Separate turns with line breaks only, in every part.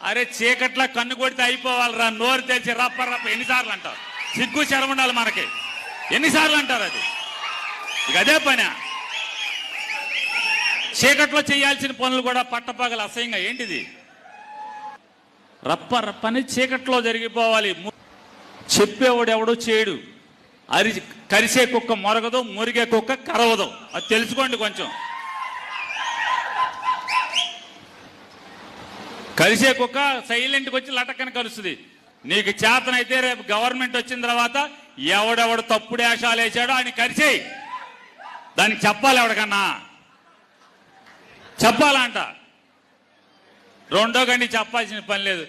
అరే చీకట్ల కన్ను కొడితే అయిపోవాలరా, నోరు తెరిచి రప్ప రప్ప ఎన్నిసార్లు అంటారు? సిగ్గు శరం ఉండాలి మనకి. ఎన్నిసార్లు అంటారు? అది ఇక అదే పని. చీకట్లో చేయాల్సిన పనులు కూడా పట్టపగలు అసహ్యంగా ఏంటిది? రప్ప రప్పని చీకట్లో జరిగిపోవాలి. చెప్పేవాడు ఎవడో చేయడు. కరిసే కుక్క మొరగదు, మురిగే కుక్క కరవదు. అది తెలుసుకోండి కొంచెం. కలిసే కుక్క సైలెంట్కి వచ్చి లటక్కని కలుస్తుంది. నీకు చేతనైతే రేపు గవర్నమెంట్ వచ్చిన తర్వాత ఎవడెవడు తప్పుడు వేషాలు వేసాడో ఆయన కరిసేయి. దానికి చెప్పాలి, ఎవడికన్నా చెప్పాలంట. రెండో గండి చెప్పాల్సిన పని లేదు.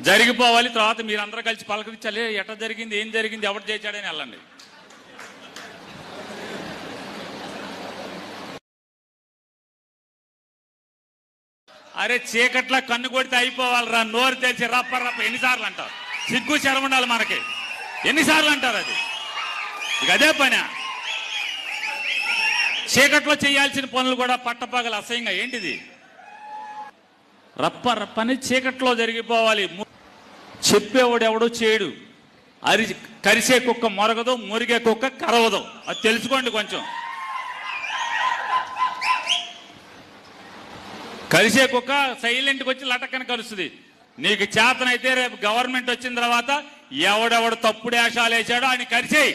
జరిగిపోవాలి. తర్వాత మీరందరూ కలిసి పలకరించాలి. ఎట్లా జరిగింది, ఏం జరిగింది, ఎవరు చేశాడని వెళ్ళండి. అరే చీకట్ల కన్ను కొడితే అయిపోవాలరా, నోరు తెరిచి రప్ప రప్ప ఎన్నిసార్లు అంటారు? సిగ్గు శరం ఉండాలి మనకి. ఎన్నిసార్లు అంటారు? అది ఇక అదే పని. చీకట్లో చేయాల్సిన పనులు కూడా పట్టపగలు అసహ్యంగా ఏంటిది? రప్ప రప్పని చీకట్లో జరిగిపోవాలి. చెప్పేవాడు ఎవడో చేయడు. కరిసే కుక్క మొరగదు, మురిగే కుక్క కరవదు. అది తెలుసుకోండి కొంచెం. కలిసే కుక్క సైలెంట్కి వచ్చి లటక్కని కలుస్తుంది. నీకు చేతనైతే రేపు గవర్నమెంట్ వచ్చిన తర్వాత ఎవడెవడు తప్పుడు వేషాలు వేసాడో ఆయన కరిసేయి.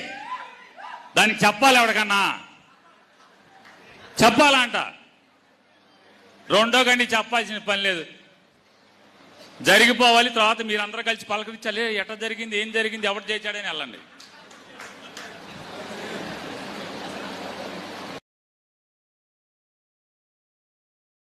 దానికి చెప్పాలి, ఎవడికన్నా చెప్పాలంట. రెండో గండి చెప్పాల్సిన పని లేదు. జరిగిపోవాలి. తర్వాత మీరందరూ కలిసి పలకరించాలి. ఎట్లా జరిగింది, ఏం జరిగింది, ఎవరు చేశాడని వెళ్ళండి.